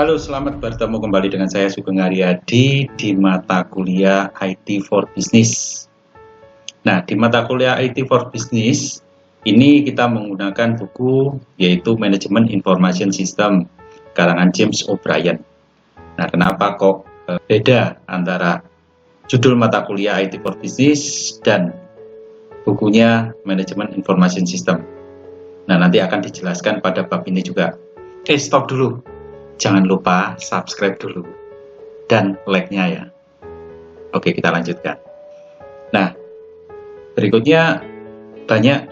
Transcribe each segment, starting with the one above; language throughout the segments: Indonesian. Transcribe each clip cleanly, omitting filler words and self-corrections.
Halo, selamat bertemu kembali dengan saya Sugeng Aryadi di mata kuliah IT for Business. Nah, di mata kuliah IT for Business ini kita menggunakan buku yaitu Manajemen Information System karangan James O'Brien. Nah, kenapa kok beda antara judul mata kuliah IT for Business dan bukunya Manajemen Information System? Nah, nanti akan dijelaskan pada bab ini juga. Stop dulu. Jangan lupa subscribe dulu dan like-nya ya. Oke, kita lanjutkan. Nah, berikutnya banyak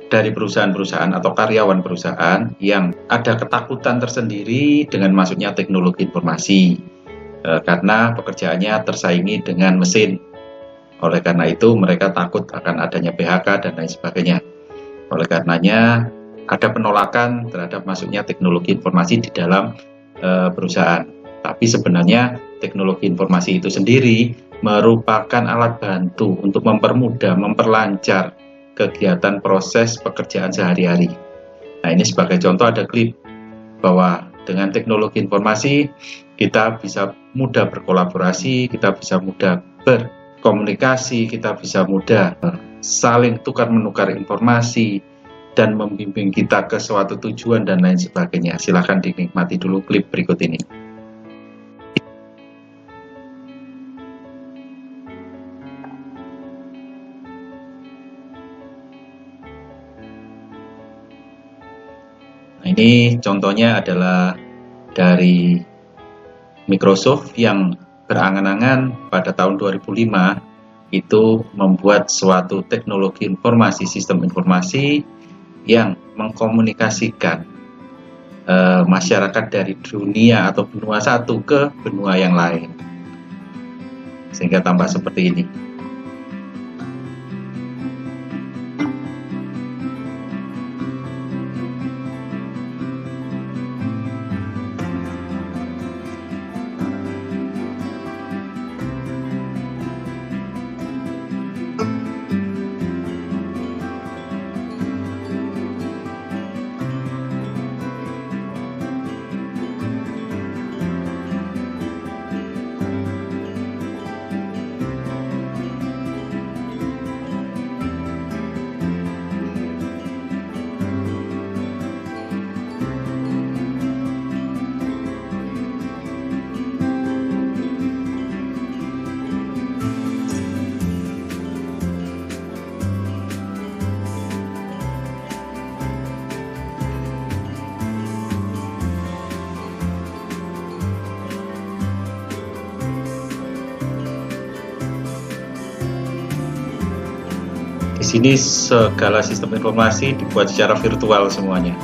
dari perusahaan-perusahaan atau karyawan perusahaan yang ada ketakutan tersendiri dengan masuknya teknologi informasi karena pekerjaannya tersaingi dengan mesin. Oleh karena itu mereka takut akan adanya PHK dan lain sebagainya. Oleh karenanya ada penolakan terhadap masuknya teknologi informasi di dalam perusahaan. Tapi sebenarnya teknologi informasi itu sendiri merupakan alat bantu untuk mempermudah, memperlancar kegiatan proses pekerjaan sehari-hari. Nah, ini sebagai contoh ada klip bahwa dengan teknologi informasi kita bisa mudah berkolaborasi, kita bisa mudah berkomunikasi, kita bisa mudah saling tukar-menukar informasi dan membimbing kita ke suatu tujuan dan lain sebagainya. Silahkan dinikmati dulu klip berikut ini. Nah, ini contohnya adalah dari Microsoft yang berangan-angan pada tahun 2005 itu membuat suatu teknologi informasi, sistem informasi yang mengkomunikasikan masyarakat dari dunia atau benua satu ke benua yang lain, sehingga tampak seperti ini. Di sini segala sistem informasi dibuat secara virtual semuanya.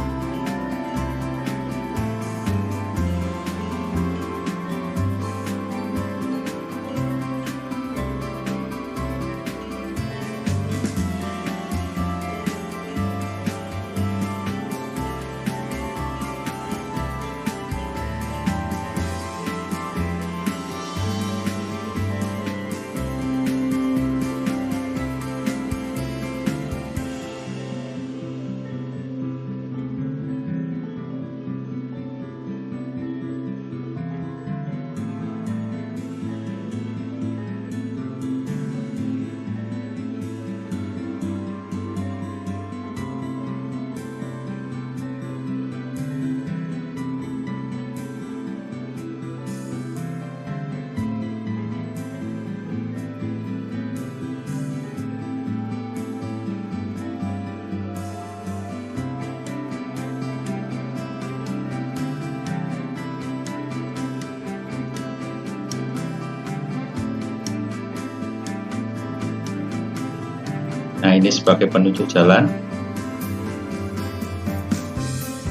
Nah, ini sebagai penunjuk jalan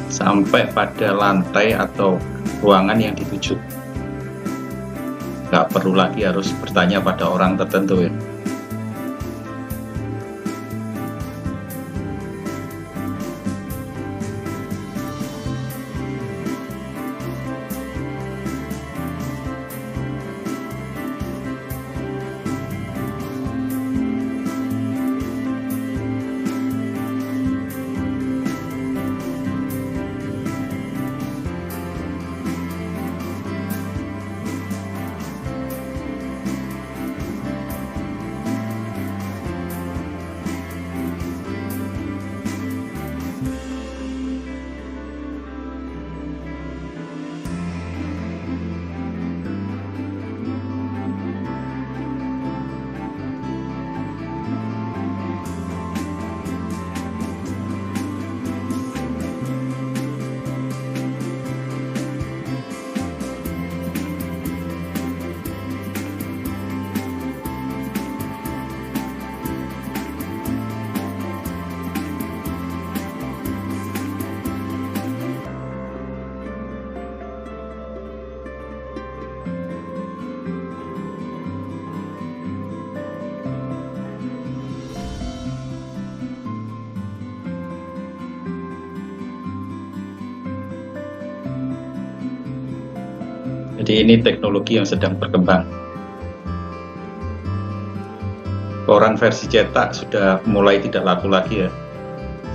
sampai pada lantai atau ruangan yang dituju. Nggak perlu lagi harus bertanya pada orang tertentu ya. Jadi ini teknologi yang sedang berkembang. Koran versi cetak sudah mulai tidak laku lagi ya.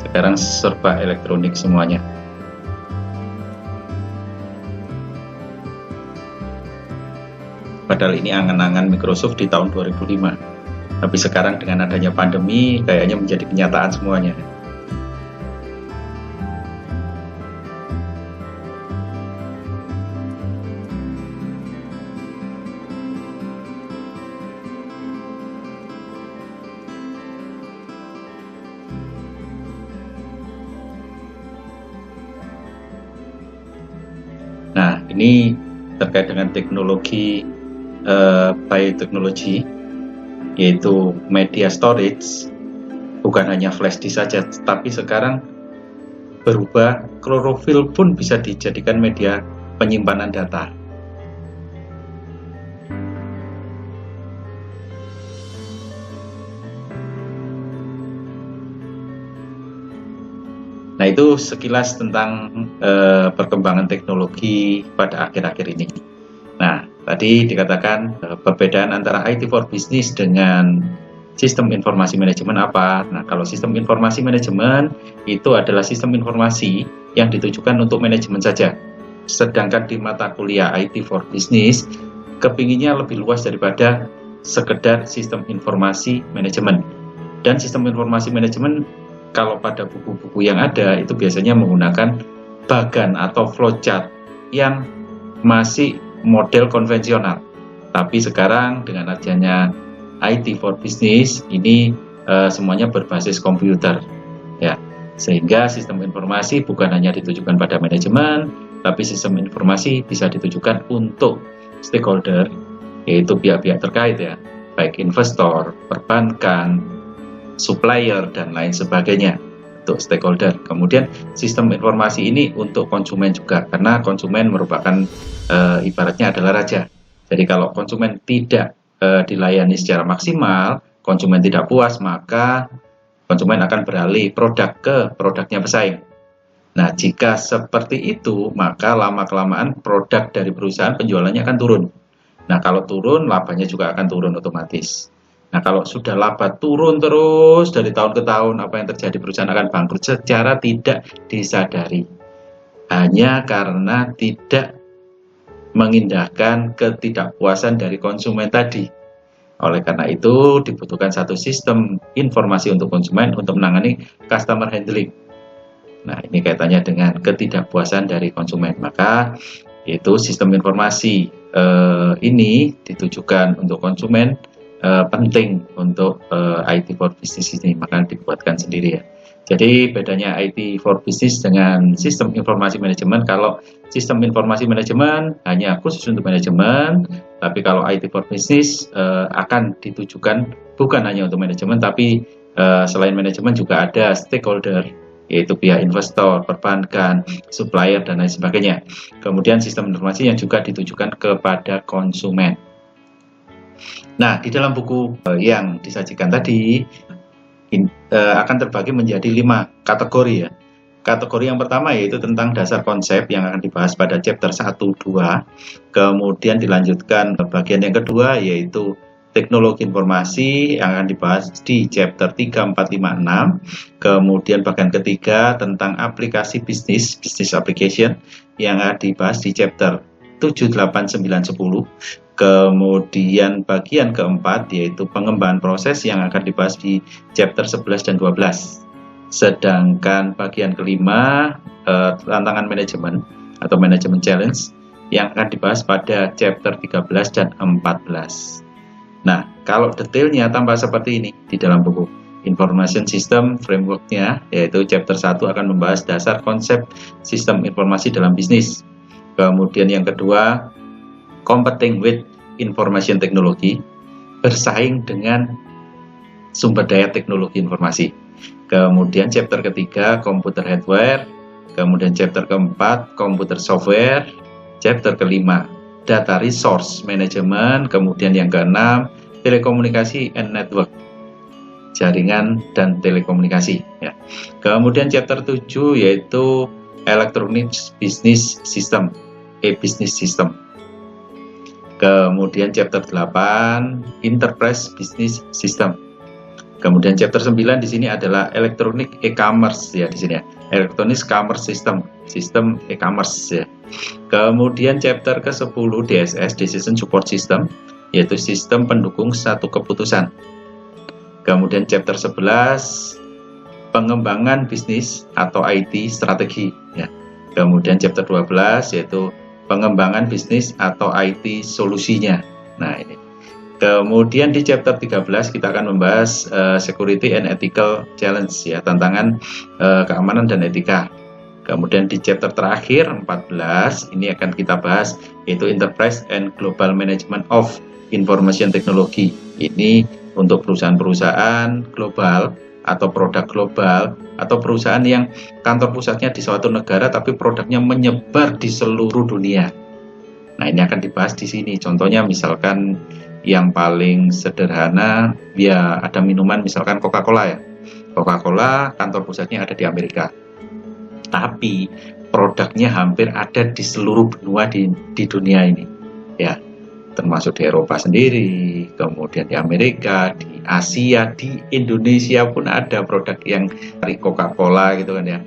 Sekarang serba elektronik semuanya. Padahal ini angan-angan Microsoft di tahun 2005. Tapi sekarang dengan adanya pandemi kayaknya menjadi kenyataan semuanya. Nah, ini terkait dengan teknologi biotechnology, yaitu media storage. Bukan hanya flash disk saja, tapi sekarang berubah, klorofil pun bisa dijadikan media penyimpanan data. Nah, itu sekilas tentang perkembangan teknologi pada akhir-akhir ini. Nah, tadi dikatakan perbedaan antara IT for Business dengan sistem informasi manajemen apa? Nah, kalau sistem informasi manajemen itu adalah sistem informasi yang ditujukan untuk manajemen saja. Sedangkan di mata kuliah IT for Business, kepinginnya lebih luas daripada sekedar sistem informasi manajemen. Dan sistem informasi manajemen kalau pada buku-buku yang ada itu biasanya menggunakan bagan atau flowchart yang masih model konvensional. Tapi sekarang dengan adanya IT for Business ini semuanya berbasis komputer ya. Sehingga sistem informasi bukan hanya ditujukan pada manajemen, tapi sistem informasi bisa ditujukan untuk stakeholder, yaitu pihak-pihak terkait ya, baik investor, perbankan, supplier, dan lain sebagainya untuk stakeholder. Kemudian sistem informasi ini untuk konsumen juga, karena konsumen merupakan ibaratnya adalah raja. Jadi kalau konsumen tidak dilayani secara maksimal, konsumen tidak puas, maka konsumen akan beralih produk ke produknya pesaing. Nah, jika seperti itu, maka lama-kelamaan produk dari perusahaan penjualannya akan turun. Nah, kalau turun, labanya juga akan turun otomatis. Nah, kalau sudah laba turun terus dari tahun ke tahun, apa yang terjadi? Perusahaan akan bangkrut secara tidak disadari. Hanya karena tidak mengindahkan ketidakpuasan dari konsumen tadi. Oleh karena itu, dibutuhkan satu sistem informasi untuk konsumen untuk menangani customer handling. Nah, ini kaitannya dengan ketidakpuasan dari konsumen. Maka, itu sistem informasi ini ditujukan untuk konsumen, penting untuk IT for Business ini, maka dibuatkan sendiri ya. Jadi bedanya IT for Business dengan sistem informasi manajemen, kalau sistem informasi manajemen hanya khusus untuk manajemen, tapi kalau IT for Business akan ditujukan bukan hanya untuk manajemen, tapi selain manajemen juga ada stakeholder, yaitu pihak investor, perbankan, supplier, dan lain sebagainya. Kemudian sistem informasi yang juga ditujukan kepada konsumen. Nah, di dalam buku yang disajikan tadi akan terbagi menjadi 5 kategori ya. Kategori yang pertama yaitu tentang dasar konsep yang akan dibahas pada chapter 1-2. Kemudian dilanjutkan bagian yang kedua yaitu teknologi informasi yang akan dibahas di chapter 3, 4, 5, 6. Kemudian bagian ketiga tentang aplikasi bisnis, business application yang akan dibahas di chapter 7, 8, 9, 10. Kemudian bagian keempat yaitu pengembangan proses yang akan dibahas di chapter 11 dan 12. Sedangkan bagian kelima tantangan manajemen atau manajemen challenge yang akan dibahas pada chapter 13 dan 14. Nah, kalau detailnya tambah seperti ini di dalam buku Information System Framework-nya, yaitu chapter 1 akan membahas dasar konsep sistem informasi dalam bisnis. Kemudian yang kedua, competing with information technology, bersaing dengan sumber daya teknologi informasi. Kemudian chapter ketiga, computer hardware. Kemudian chapter keempat, computer software. Chapter kelima, data resource management. Kemudian yang keenam, telekomunikasi and network, jaringan dan telekomunikasi ya. Kemudian chapter 7 yaitu electronic business system, e-business system. Kemudian chapter 8 Enterprise Business System. Kemudian chapter 9 di sini adalah Electronic E-commerce ya, di sini ya. Electronic Commerce System, sistem e-commerce ya. Kemudian chapter ke-10 DSS, Decision Support System, yaitu sistem pendukung satu keputusan. Kemudian chapter 11 pengembangan bisnis atau IT strategi ya. Kemudian chapter 12 yaitu pengembangan bisnis atau IT solusinya. Nah, ini. Kemudian di chapter 13 kita akan membahas security and ethical challenge ya, tantangan keamanan dan etika. Kemudian di chapter terakhir 14 ini akan kita bahas yaitu enterprise and global management of information technology. Ini untuk perusahaan-perusahaan global atau produk global atau perusahaan yang kantor pusatnya di suatu negara tapi produknya menyebar di seluruh dunia. Nah, ini akan dibahas di sini. Contohnya misalkan yang paling sederhana ya ada minuman misalkan Coca-Cola ya. Coca-Cola kantor pusatnya ada di Amerika. Tapi produknya hampir ada di seluruh benua di dunia ini. Ya, termasuk di Eropa sendiri, kemudian di Amerika, di Asia, di Indonesia pun ada produk yang dari Coca-Cola gitu kan ya.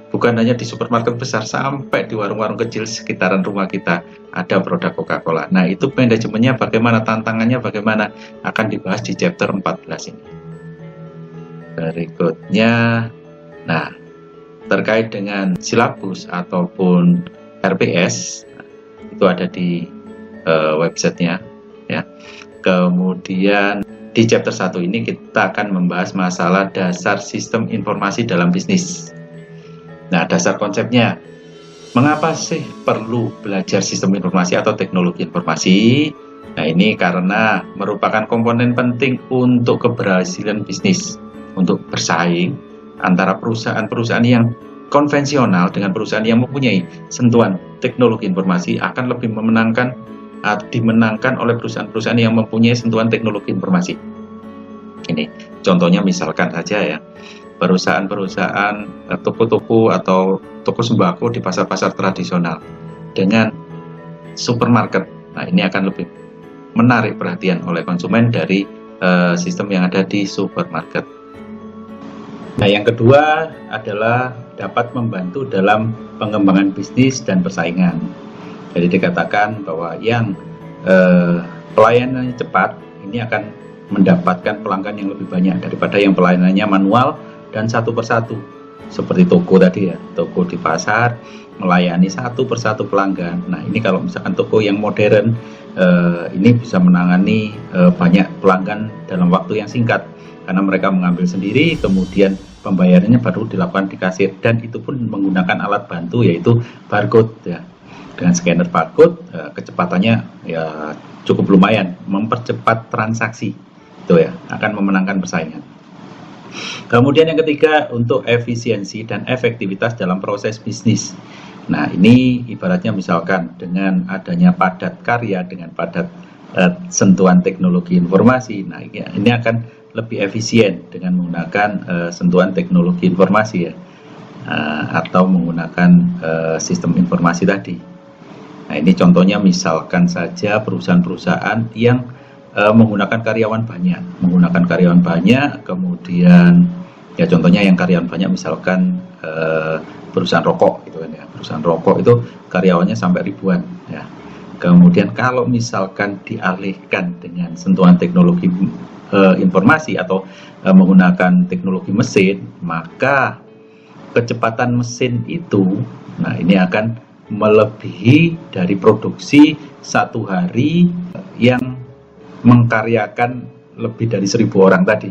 Bukan hanya di supermarket besar, sampai di warung-warung kecil sekitaran rumah kita ada produk Coca-Cola. Nah, itu manajemennya bagaimana, tantangannya bagaimana, akan dibahas di chapter 14 ini. Berikutnya, nah, terkait dengan silabus ataupun RPS, itu ada di websitenya ya. Kemudian di chapter 1 ini kita akan membahas masalah dasar sistem informasi dalam bisnis. Nah, dasar konsepnya, mengapa sih perlu belajar sistem informasi atau teknologi informasi? Nah, ini karena merupakan komponen penting untuk keberhasilan bisnis, untuk bersaing antara perusahaan-perusahaan yang konvensional dengan perusahaan yang mempunyai sentuhan teknologi informasi akan lebih dimenangkan oleh perusahaan-perusahaan yang mempunyai sentuhan teknologi informasi. Ini contohnya misalkan saja ya, perusahaan-perusahaan toko-toko atau toko sembako di pasar-pasar tradisional dengan supermarket. Nah, ini akan lebih menarik perhatian oleh konsumen dari sistem yang ada di supermarket. Nah, yang kedua adalah dapat membantu dalam pengembangan bisnis dan persaingan. Jadi dikatakan bahwa yang pelayanannya cepat ini akan mendapatkan pelanggan yang lebih banyak daripada yang pelayanannya manual dan satu persatu, seperti toko tadi ya, toko di pasar melayani satu persatu pelanggan. Nah, ini kalau misalkan toko yang modern ini bisa menangani banyak pelanggan dalam waktu yang singkat karena mereka mengambil sendiri, kemudian pembayarannya baru dilakukan di kasir, dan itu pun menggunakan alat bantu yaitu barcode ya. Dengan scanner barcode kecepatannya ya cukup lumayan, mempercepat transaksi itu ya, akan memenangkan persaingan. Kemudian yang ketiga, untuk efisiensi dan efektivitas dalam proses bisnis. Nah, ini ibaratnya misalkan dengan adanya padat karya, dengan padat sentuhan teknologi informasi. Nah, ini akan lebih efisien dengan menggunakan sentuhan teknologi informasi ya, atau menggunakan sistem informasi tadi. Nah, ini contohnya misalkan saja perusahaan-perusahaan yang menggunakan karyawan banyak, kemudian ya contohnya yang karyawan banyak misalkan perusahaan rokok gitu kan ya. Perusahaan rokok itu karyawannya sampai ribuan ya. Kemudian kalau misalkan dialihkan dengan sentuhan teknologi informasi atau menggunakan teknologi mesin, maka kecepatan mesin itu nah ini akan melebihi dari produksi satu hari yang mengkaryakan lebih dari 1.000 orang tadi.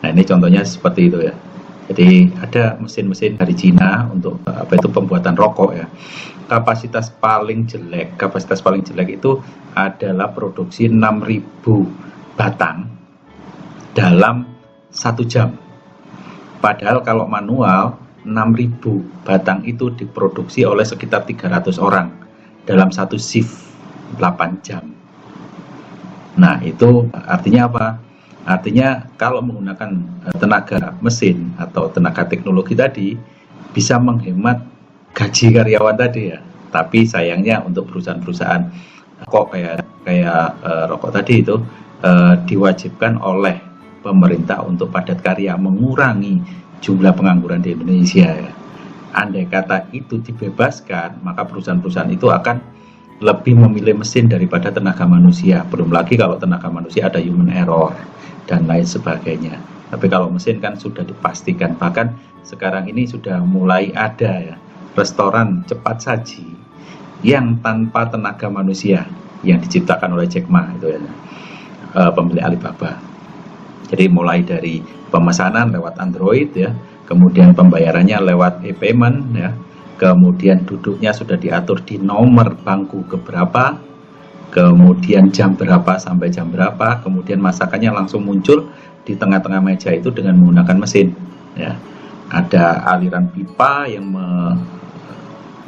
Nah, ini contohnya seperti itu ya. Jadi ada mesin-mesin dari Cina untuk pembuatan rokok ya. Kapasitas paling jelek itu adalah produksi 6.000 batang dalam 1 jam. Padahal kalau manual 6.000 batang itu diproduksi oleh sekitar 300 orang dalam 1 shift 8 jam. Nah, itu artinya apa? Artinya kalau menggunakan tenaga mesin atau tenaga teknologi tadi bisa menghemat gaji karyawan tadi ya. Tapi sayangnya untuk perusahaan-perusahaan Kok kayak rokok tadi itu diwajibkan oleh pemerintah untuk padat karya, mengurangi jumlah pengangguran di Indonesia ya. Andai kata itu dibebaskan, maka perusahaan-perusahaan itu akan lebih memilih mesin daripada tenaga manusia. Belum lagi kalau tenaga manusia ada human error dan lain sebagainya. Tapi kalau mesin kan sudah dipastikan. Bahkan sekarang ini sudah mulai ada ya restoran cepat saji yang tanpa tenaga manusia yang diciptakan oleh Jack Ma itu ya, pemilik Alibaba. Jadi mulai dari pemesanan lewat Android ya, kemudian pembayarannya lewat e-payment ya, kemudian duduknya sudah diatur di nomor bangku keberapa, kemudian jam berapa sampai jam berapa, kemudian masakannya langsung muncul di tengah-tengah meja itu dengan menggunakan mesin ya. Ada aliran pipa yang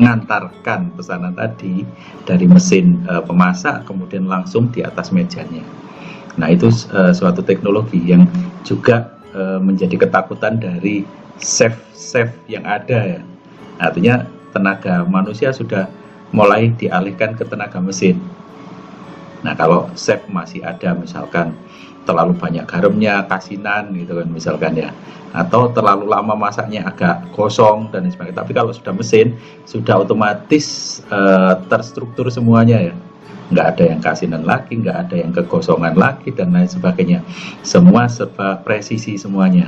mengantarkan pesanan tadi dari mesin pemasak kemudian langsung di atas mejanya. Nah itu suatu teknologi yang juga menjadi ketakutan dari chef yang ada ya. Artinya tenaga manusia sudah mulai dialihkan ke tenaga mesin. Nah kalau chef masih ada misalkan terlalu banyak garamnya, kasinan gitu kan misalkan ya, atau terlalu lama masaknya agak gosong dan sebagainya. Tapi kalau sudah mesin sudah otomatis terstruktur semuanya ya, nggak ada yang kasinan lagi, nggak ada yang kegosongan lagi dan lain sebagainya. Semua serba presisi semuanya.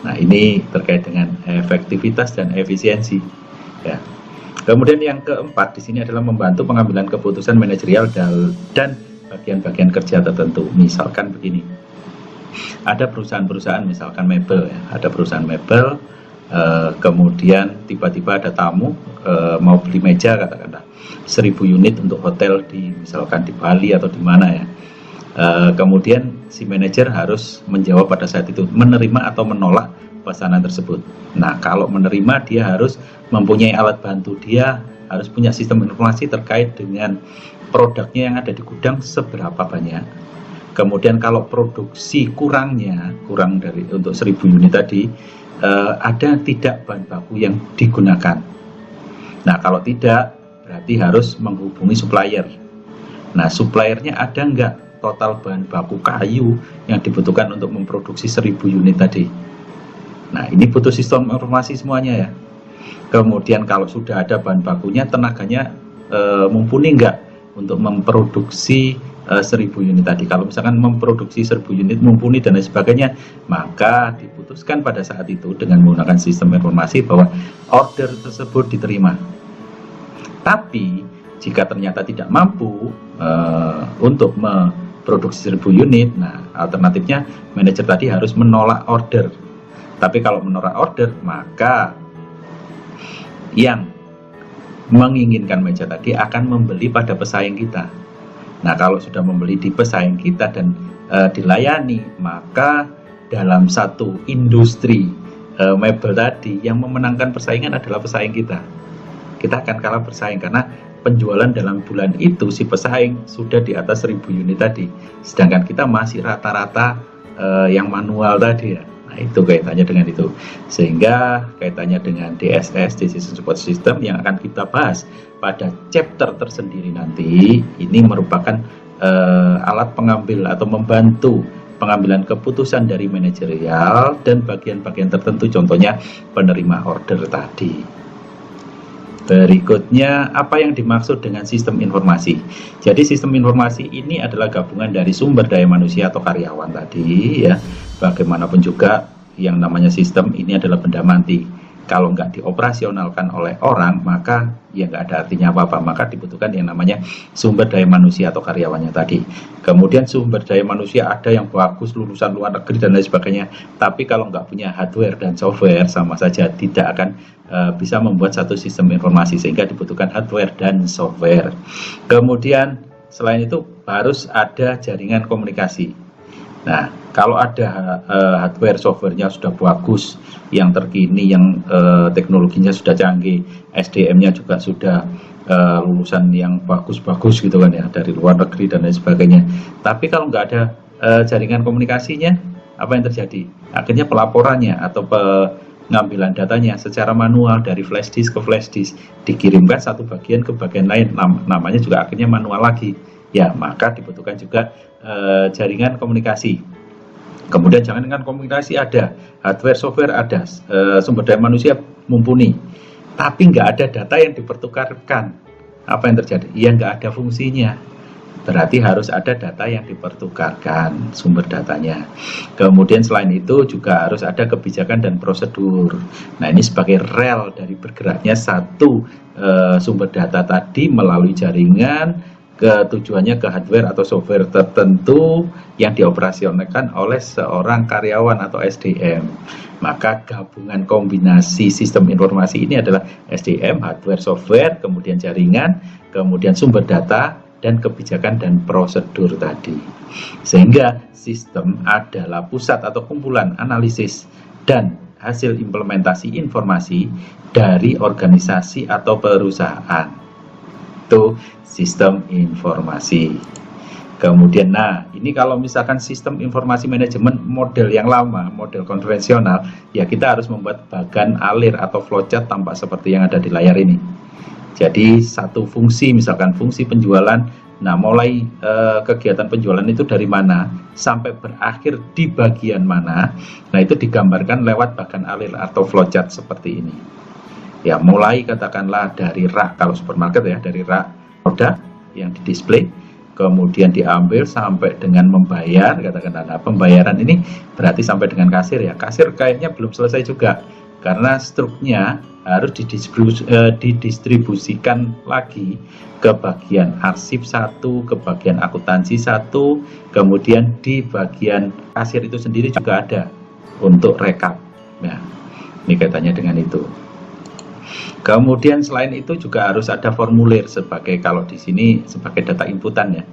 Nah ini terkait dengan efektivitas dan efisiensi ya. Kemudian yang keempat di sini adalah membantu pengambilan keputusan manajerial dan bagian-bagian kerja tertentu. Misalkan begini, ada perusahaan-perusahaan misalkan mebel ya, ada perusahaan mebel, kemudian tiba-tiba ada tamu mau beli meja katakanlah 1000 unit untuk hotel di misalkan di Bali atau di mana ya. Kemudian si manajer harus menjawab pada saat itu menerima atau menolak pesanan tersebut. Nah kalau menerima dia harus mempunyai alat bantu, dia harus punya sistem informasi terkait dengan produknya yang ada di gudang seberapa banyak. Kemudian kalau produksi kurang dari untuk 1000 unit tadi, ada tidak bahan baku yang digunakan. Nah kalau tidak berarti harus menghubungi supplier. Nah suppliernya ada enggak total bahan baku kayu yang dibutuhkan untuk memproduksi 1000 unit tadi. Nah ini butuh sistem informasi semuanya ya. Kemudian kalau sudah ada bahan bakunya, tenaganya mumpuni enggak untuk memproduksi 1000 unit tadi. Kalau misalkan memproduksi 1000 unit mumpuni dan lain sebagainya, maka diputuskan pada saat itu dengan menggunakan sistem informasi bahwa order tersebut diterima. Tapi jika ternyata tidak mampu untuk memproduksi 1000 unit, nah alternatifnya manajer tadi harus menolak order. Tapi kalau menolak order, maka yang menginginkan meja tadi akan membeli pada pesaing kita. Nah kalau sudah membeli di pesaing kita dan dilayani, maka dalam satu industri mebel tadi yang memenangkan persaingan adalah pesaing kita. Kita akan kalah bersaing karena penjualan dalam bulan itu si pesaing sudah di atas 1000 unit tadi, sedangkan kita masih rata-rata yang manual tadi ya. Nah itu kaitannya dengan itu, sehingga kaitannya dengan DSS, Decision Support System, yang akan kita bahas pada chapter tersendiri nanti. Ini merupakan alat pengambil atau membantu pengambilan keputusan dari manajerial dan bagian-bagian tertentu, contohnya penerima order tadi. Berikutnya, apa yang dimaksud dengan sistem informasi? Jadi sistem informasi ini adalah gabungan dari sumber daya manusia atau karyawan tadi ya. Bagaimanapun juga yang namanya sistem ini adalah benda mati. Kalau nggak dioperasionalkan oleh orang, maka ya nggak ada artinya apa-apa. Maka dibutuhkan yang namanya sumber daya manusia atau karyawannya tadi. Kemudian sumber daya manusia ada yang bagus, lulusan luar negeri dan lain sebagainya. Tapi kalau nggak punya hardware dan software, sama saja tidak akan bisa membuat satu sistem informasi, sehingga dibutuhkan hardware dan software. Kemudian selain itu harus ada jaringan komunikasi. Nah kalau ada hardware softwarenya sudah bagus, yang terkini, yang teknologinya sudah canggih, SDM-nya juga sudah lulusan yang bagus-bagus gitu kan ya, dari luar negeri dan lain sebagainya. Tapi kalau nggak ada jaringan komunikasinya, apa yang terjadi? Akhirnya pelaporannya atau pengambilan datanya secara manual dari flash disk ke flash disk, dikirimkan satu bagian ke bagian lain, namanya juga akhirnya manual lagi. Ya, maka dibutuhkan juga jaringan komunikasi. Kemudian jaringan komunikasi ada, hardware, software ada, sumber daya manusia mumpuni, tapi nggak ada data yang dipertukarkan. Apa yang terjadi? Ya nggak ada fungsinya. Berarti harus ada data yang dipertukarkan, sumber datanya. Kemudian selain itu juga harus ada kebijakan dan prosedur. Nah, ini sebagai rel dari bergeraknya satu sumber data tadi melalui jaringan, tujuannya ke hardware atau software tertentu yang dioperasionalkan oleh seorang karyawan atau SDM. Maka gabungan kombinasi sistem informasi ini adalah SDM, hardware, software, kemudian jaringan, kemudian sumber data, dan kebijakan dan prosedur tadi. Sehingga sistem adalah pusat atau kumpulan analisis dan hasil implementasi informasi dari organisasi atau perusahaan. Itu sistem informasi. Kemudian, nah ini kalau misalkan sistem informasi manajemen model yang lama, model konvensional, ya kita harus membuat bagan alir atau flowchart tampak seperti yang ada di layar ini. Jadi satu fungsi, misalkan fungsi penjualan, nah mulai kegiatan penjualan itu dari mana sampai berakhir di bagian mana, nah itu digambarkan lewat bagan alir atau flowchart seperti ini. Ya, mulai katakanlah dari rak, kalau supermarket ya, dari rak produk yang di display, kemudian diambil sampai dengan membayar, katakanlah. Nah, pembayaran ini berarti sampai dengan kasir ya. Kasir kayaknya belum selesai juga, karena struknya harus didistribusikan lagi ke bagian arsip satu, ke bagian akuntansi satu, kemudian di bagian kasir itu sendiri juga ada untuk rekap. Nah, ini kaitannya dengan itu. Kemudian selain itu juga harus ada formulir sebagai, kalau di sini sebagai data inputan ya.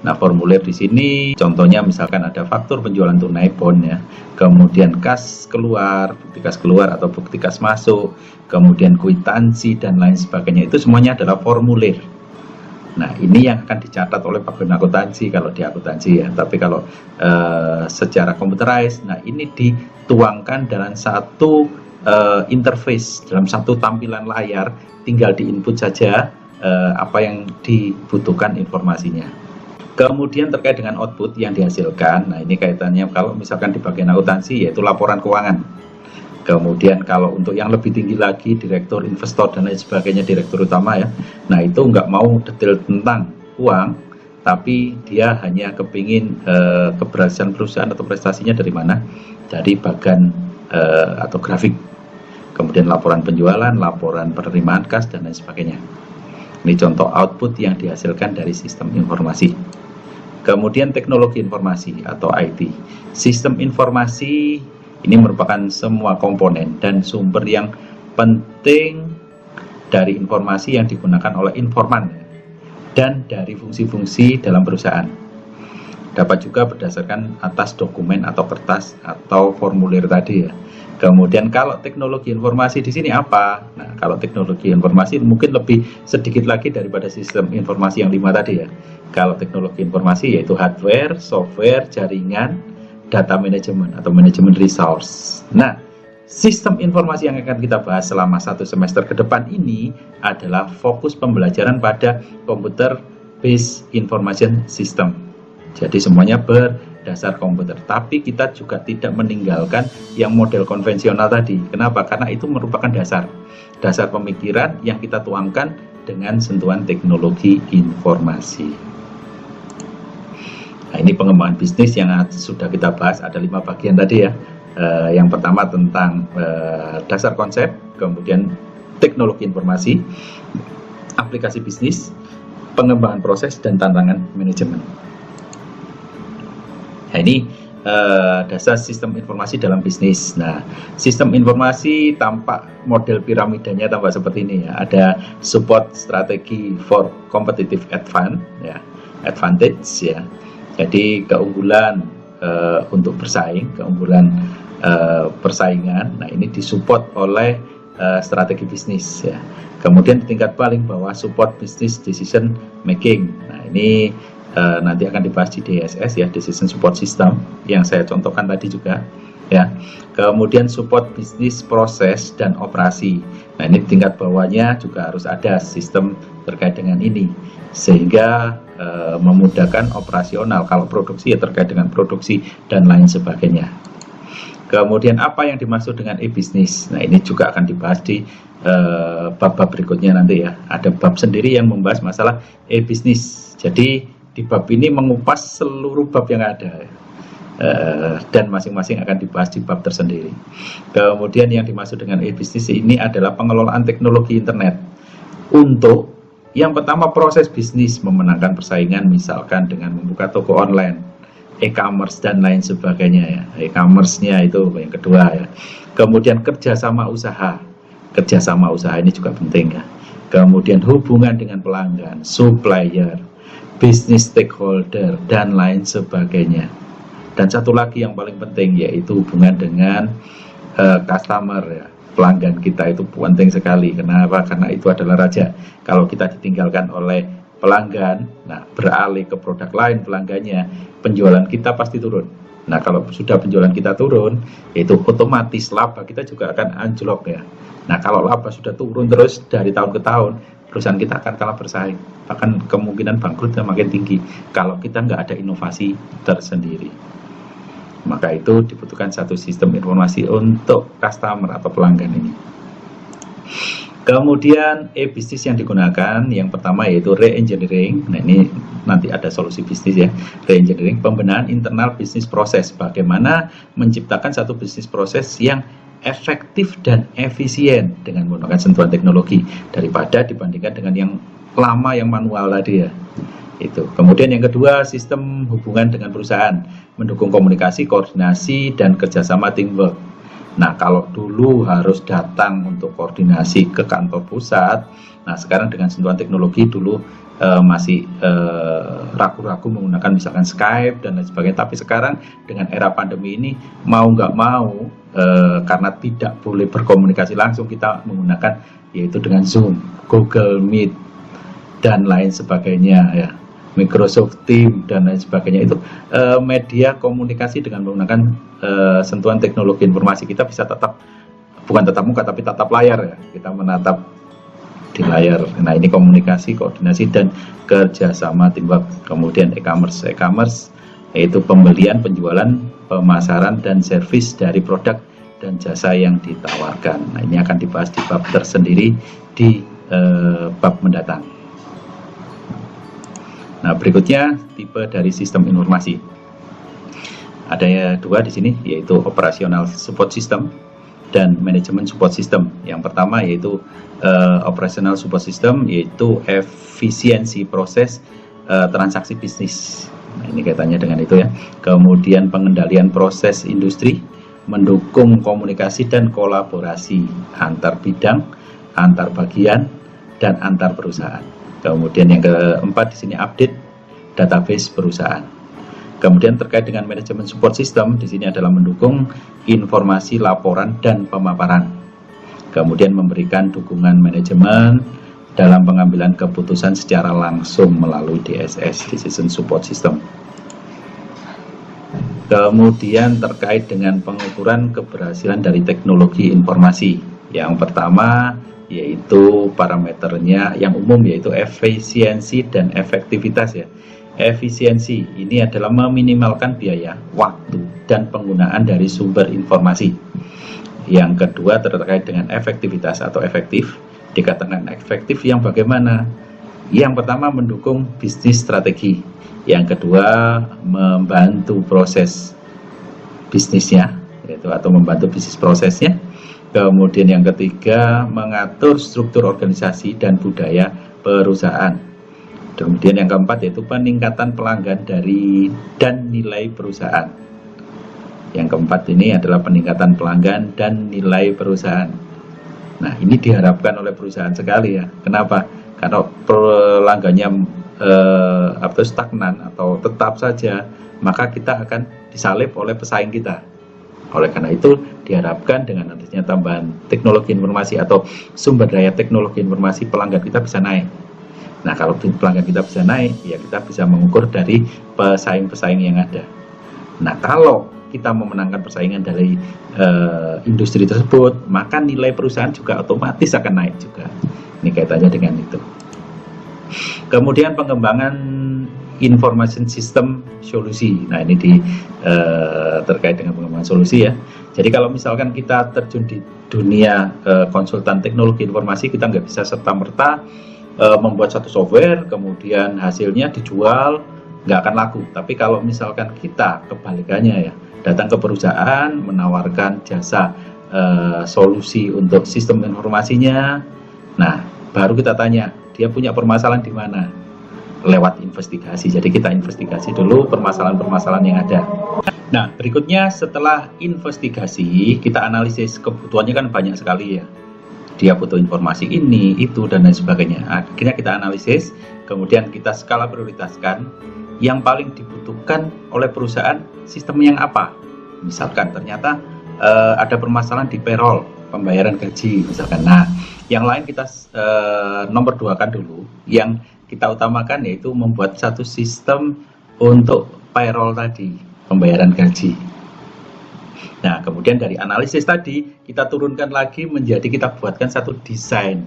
Nah, formulir di sini contohnya misalkan ada faktur penjualan tunai bond ya. Kemudian kas keluar, bukti kas keluar atau bukti kas masuk, kemudian kwitansi dan lain sebagainya. Itu semuanya adalah formulir. Nah, ini yang akan dicatat oleh bagian akuntansi kalau di akuntansi ya. Tapi kalau secara computerized, nah ini dituangkan dalam satu interface, dalam satu tampilan layar, tinggal diinput saja apa yang dibutuhkan informasinya. Kemudian terkait dengan output yang dihasilkan, nah ini kaitannya kalau misalkan di bagian akuntansi yaitu laporan keuangan. Kemudian kalau untuk yang lebih tinggi lagi, direktur, investor dan lain sebagainya, direktur utama ya, nah itu nggak mau detail tentang uang, tapi dia hanya kepingin keberhasilan perusahaan atau prestasinya dari mana, dari bagan atau grafik. Kemudian laporan penjualan, laporan penerimaan kas, dan lain sebagainya. Ini contoh output yang dihasilkan dari sistem informasi. Kemudian teknologi informasi atau IT. Sistem informasi ini merupakan semua komponen dan sumber yang penting dari informasi yang digunakan oleh informan dan dari fungsi-fungsi dalam perusahaan. Dapat juga berdasarkan atas dokumen atau kertas atau formulir tadi ya. Kemudian kalau teknologi informasi di sini apa? Nah, kalau teknologi informasi mungkin lebih sedikit lagi daripada sistem informasi yang 5 tadi ya. Kalau teknologi informasi yaitu hardware, software, jaringan, data manajemen atau manajemen resource. Nah, sistem informasi yang akan kita bahas selama 1 semester ke depan ini adalah fokus pembelajaran pada computer based information system. Jadi semuanya berdasar komputer, tapi kita juga tidak meninggalkan yang model konvensional tadi. Kenapa? Karena itu merupakan dasar pemikiran yang kita tuangkan dengan sentuhan teknologi informasi. Nah, ini pengembangan bisnis yang sudah kita bahas, ada 5 bagian tadi ya. Yang pertama tentang dasar konsep, kemudian teknologi informasi, aplikasi bisnis, pengembangan proses, dan tantangan manajemen. Nah, ini dasar sistem informasi dalam bisnis. Nah, sistem informasi tampak model piramidanya tampak seperti ini ya. Ada support strategi for competitive advantage ya. Jadi keunggulan untuk bersaing, keunggulan persaingan. Nah, ini disupport oleh strategi bisnis ya. Kemudian di tingkat paling bawah support business decision making. Nah, ini nanti akan dibahas di DSS ya, Decision Support System, yang saya contohkan tadi juga ya. Kemudian support bisnis proses dan operasi. Nah, ini tingkat bawahnya juga harus ada sistem terkait dengan ini, sehingga memudahkan operasional. Kalau produksi ya terkait dengan produksi dan lain sebagainya. Kemudian apa yang dimaksud dengan e-bisnis? Nah, ini juga akan dibahas di bab-bab berikutnya nanti ya. Ada bab sendiri yang membahas masalah e-bisnis. Jadi di bab ini mengupas seluruh bab yang ada, dan masing-masing akan dibahas di bab tersendiri. Kemudian yang dimaksud dengan e-bisnis ini adalah pengelolaan teknologi internet untuk yang pertama proses bisnis, memenangkan persaingan misalkan dengan membuka toko online, e-commerce dan lain sebagainya ya. E-commerce-nya itu yang kedua ya. Kemudian kerjasama usaha ini juga penting ya. Kemudian hubungan dengan pelanggan, supplier, business stakeholder dan lain sebagainya. Dan satu lagi yang paling penting yaitu hubungan dengan customer ya. Pelanggan kita itu penting sekali. Kenapa? Karena itu adalah raja. Kalau kita ditinggalkan oleh pelanggan, nah beralih ke produk lain pelanggannya, penjualan kita pasti turun. Nah, kalau sudah penjualan kita turun, itu otomatis laba kita juga akan anjlok ya. Nah, kalau laba sudah turun terus dari tahun ke tahun, perusahaan kita akan kalah bersaing, bahkan kemungkinan bangkrutnya makin tinggi kalau kita nggak ada inovasi tersendiri. Maka itu dibutuhkan satu sistem informasi untuk customer atau pelanggan ini. Kemudian e-bisnis yang digunakan yang pertama yaitu re-engineering. Nah, ini nanti ada solusi bisnis ya. Re-engineering, pembenahan internal bisnis proses. Bagaimana menciptakan satu bisnis proses yang efektif dan efisien dengan menggunakan sentuhan teknologi daripada dibandingkan dengan yang lama yang manual tadi ya. Itu. Kemudian yang kedua, sistem hubungan dengan perusahaan, mendukung komunikasi, koordinasi dan kerjasama teamwork. Nah, kalau dulu harus datang untuk koordinasi ke kantor pusat, nah sekarang dengan sentuhan teknologi dulu masih ragu-ragu menggunakan misalkan Skype dan lain sebagainya. Tapi sekarang dengan era pandemi ini mau nggak mau karena tidak boleh berkomunikasi langsung, kita menggunakan yaitu dengan Zoom, Google Meet dan lain sebagainya ya. Microsoft Teams dan lain sebagainya itu media komunikasi dengan menggunakan sentuhan teknologi informasi. Kita bisa bukan tatap muka tapi tatap layar ya, kita menatap di layar. Nah, ini komunikasi, koordinasi dan kerjasama teamwork. Kemudian e-commerce yaitu pembelian, penjualan, pemasaran dan servis dari produk dan jasa yang ditawarkan. Nah, ini akan dibahas di bab tersendiri di bab mendatang. Nah, berikutnya tipe dari sistem informasi. Ada dua di sini, yaitu operasional support system dan manajemen support system. Yang pertama yaitu operational support system, yaitu efisiensi proses transaksi bisnis. Nah, ini kaitannya dengan itu ya. Kemudian pengendalian proses industri, mendukung komunikasi dan kolaborasi antar bidang, antar bagian, dan antar perusahaan. Kemudian yang keempat di sini update database perusahaan. Kemudian terkait dengan manajemen support system di sini adalah mendukung informasi, laporan dan pemaparan. Kemudian memberikan dukungan manajemen dalam pengambilan keputusan secara langsung melalui DSS, Decision Support System. Kemudian terkait dengan pengukuran keberhasilan dari teknologi informasi. Yang pertama yaitu parameternya yang umum yaitu efisiensi dan efektivitas ya. Efisiensi ini adalah meminimalkan biaya, waktu dan penggunaan dari sumber informasi. Yang kedua terkait dengan efektivitas atau efektif. Dikatakan efektif yang bagaimana? Yang pertama mendukung bisnis strategi. Yang kedua membantu proses bisnisnya yaitu atau membantu bisnis prosesnya. Kemudian yang ketiga, mengatur struktur organisasi dan budaya perusahaan. Kemudian yang keempat yaitu peningkatan pelanggan dan nilai perusahaan. Yang keempat ini adalah peningkatan pelanggan dan nilai perusahaan. Nah, ini diharapkan oleh perusahaan sekali ya. Kenapa? Karena pelanggannya stagnan atau tetap saja, maka kita akan disalip oleh pesaing kita. Oleh karena itu diharapkan dengan adanya tambahan teknologi informasi atau sumber daya teknologi informasi, pelanggan kita bisa naik. Nah, kalau pelanggan kita bisa naik, ya kita bisa mengukur dari pesaing-pesaing yang ada. Nah, kalau kita memenangkan persaingan dari industri tersebut, maka nilai perusahaan juga otomatis akan naik juga. Ini kaitannya dengan itu. Kemudian pengembangan information system solusi. Nah, ini terkait dengan pengembangan solusi ya. Jadi kalau misalkan kita terjun di dunia konsultan teknologi informasi, kita nggak bisa serta-merta membuat satu software, kemudian hasilnya dijual, nggak akan laku. Tapi kalau misalkan kita kebalikannya ya, datang ke perusahaan, menawarkan jasa solusi untuk sistem informasinya, nah baru kita tanya, dia punya permasalahan di mana? Lewat investigasi. Jadi kita investigasi dulu permasalahan-permasalahan yang ada. Nah, berikutnya setelah investigasi, kita analisis kebutuhannya kan banyak sekali ya. Dia butuh informasi ini, itu, dan lain sebagainya. Akhirnya kita analisis, kemudian kita skala prioritaskan yang paling dibutuhkan oleh perusahaan sistem yang apa. Misalkan ternyata ada permasalahan di payroll, pembayaran gaji misalkan. Nah, yang lain kita nomor 2-kan dulu. Yang kita utamakan yaitu membuat satu sistem untuk payroll tadi, pembayaran gaji. Nah, kemudian dari analisis tadi kita turunkan lagi menjadi kita buatkan satu desain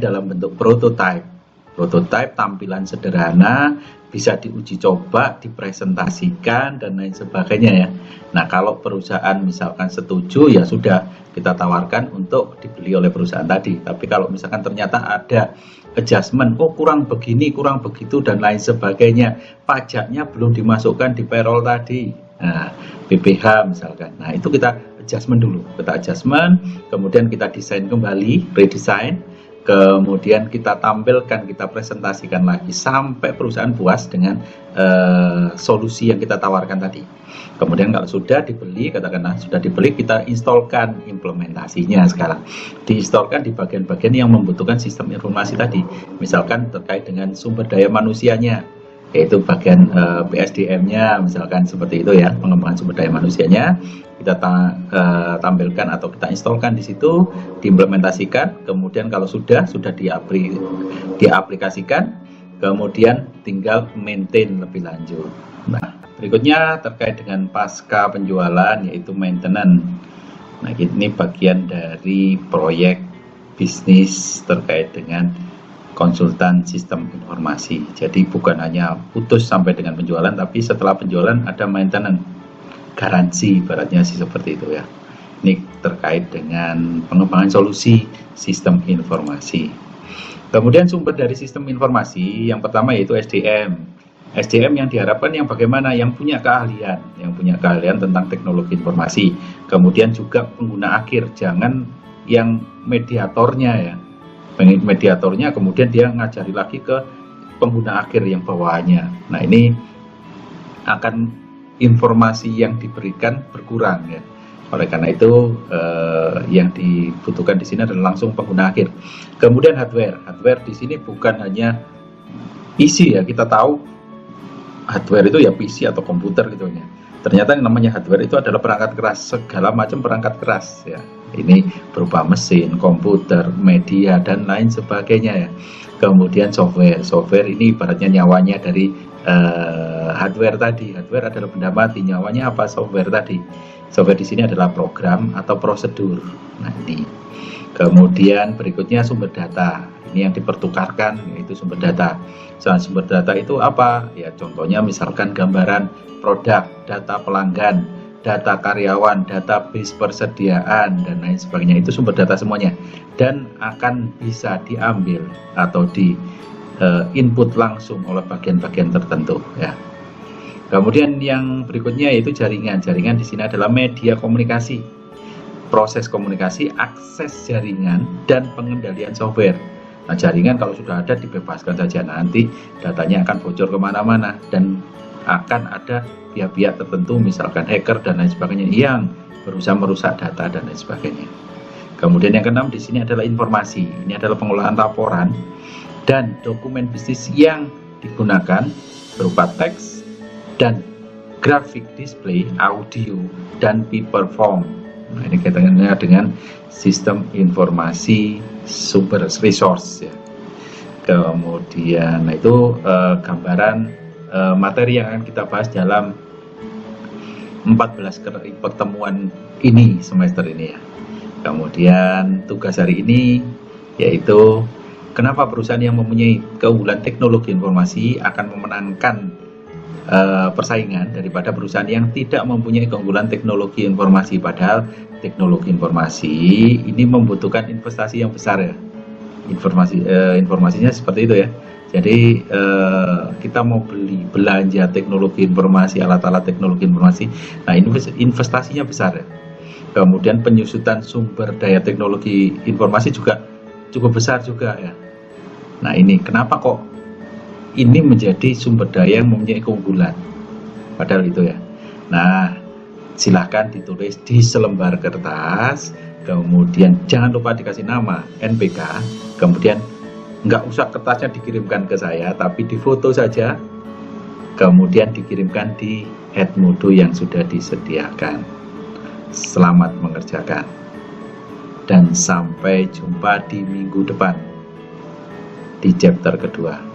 dalam bentuk prototype tampilan sederhana, bisa diuji coba, dipresentasikan, dan lain sebagainya ya. Nah, kalau perusahaan misalkan setuju, ya sudah kita tawarkan untuk dibeli oleh perusahaan tadi. Tapi kalau misalkan ternyata ada adjustment, kurang begini, kurang begitu, dan lain sebagainya, pajaknya belum dimasukkan di payroll tadi, nah, BPH misalkan, nah itu kita adjustment dulu, kemudian kita desain kembali, redesign, kemudian kita tampilkan, kita presentasikan lagi sampai perusahaan puas dengan solusi yang kita tawarkan tadi. Kemudian kalau sudah dibeli, katakanlah sudah dibeli, kita installkan implementasinya sekarang. Diinstalkan di bagian-bagian yang membutuhkan sistem informasi tadi. Misalkan terkait dengan sumber daya manusianya, yaitu bagian PSDM-nya, misalkan seperti itu ya, pengembangan sumber daya manusianya. Kita tampilkan atau kita installkan di situ, diimplementasikan, kemudian kalau sudah diaplikasikan, kemudian tinggal maintain lebih lanjut. Nah, berikutnya terkait dengan pasca penjualan yaitu maintenance. Nah, ini bagian dari proyek bisnis terkait dengan konsultan sistem informasi. Jadi bukan hanya putus sampai dengan penjualan, tapi setelah penjualan ada maintenance, garansi, ibaratnya sih seperti itu ya. Ini terkait dengan pengembangan solusi sistem informasi. Kemudian sumber dari sistem informasi yang pertama yaitu SDM. SDM yang diharapkan yang bagaimana? Yang punya keahlian tentang teknologi informasi. Kemudian juga pengguna akhir, jangan yang mediatornya ya. Mediatornya kemudian dia ngajari lagi ke pengguna akhir yang bawahannya. Nah, ini akan informasi yang diberikan berkurang ya. Oleh karena itu yang dibutuhkan di sini adalah langsung pengguna akhir. Kemudian hardware di sini bukan hanya PC ya, kita tahu hardware itu ya PC atau komputer gitu ya. Ternyata yang namanya hardware itu adalah perangkat keras, segala macam perangkat keras ya. Ini berupa mesin, komputer, media, dan lain sebagainya ya. Kemudian software ini ibaratnya nyawanya dari hardware tadi. Hardware adalah benda mati, nyawanya apa? Software tadi. Software di sini adalah program atau prosedur. Nah, ini. Kemudian berikutnya sumber data. Ini yang dipertukarkan yaitu sumber data. Sumber data itu apa? Ya contohnya misalkan gambaran produk, data pelanggan, data karyawan, database persediaan, dan lain sebagainya. Itu sumber data semuanya. Dan akan bisa diambil atau di input langsung oleh bagian-bagian tertentu ya. Kemudian yang berikutnya yaitu jaringan. Jaringan di sini adalah media komunikasi, proses komunikasi, akses jaringan, dan pengendalian software. Nah, jaringan kalau sudah ada dibebaskan saja, nanti datanya akan bocor kemana-mana dan akan ada pihak-pihak tertentu, misalkan hacker dan lain sebagainya, yang berusaha merusak data dan lain sebagainya. Kemudian yang keenam di sini adalah informasi. Ini adalah pengolahan laporan dan dokumen bisnis yang digunakan berupa teks dan grafik display, audio, dan paper form. Nah, ini kaitannya dengan sistem informasi sumber resource ya. Kemudian itu gambaran materi yang akan kita bahas dalam 14 pertemuan ini semester ini ya. Kemudian tugas hari ini yaitu kenapa perusahaan yang mempunyai keunggulan teknologi informasi akan memenangkan persaingan daripada perusahaan yang tidak mempunyai keunggulan teknologi informasi. Padahal teknologi informasi ini membutuhkan investasi yang besar ya. Informasinya seperti itu ya. Jadi kita mau belanja teknologi informasi, alat-alat teknologi informasi, nah ini investasinya besar ya. Kemudian penyusutan sumber daya teknologi informasi juga cukup besar juga ya. Nah ini kenapa kok ini menjadi sumber daya yang mempunyai keunggulan, padahal itu ya. Nah silahkan ditulis di selembar kertas, kemudian jangan lupa dikasih nama NPK, kemudian nggak usah kertasnya dikirimkan ke saya, tapi difoto saja, kemudian dikirimkan di Edmodo yang sudah disediakan. Selamat mengerjakan, dan sampai jumpa di minggu depan di chapter kedua.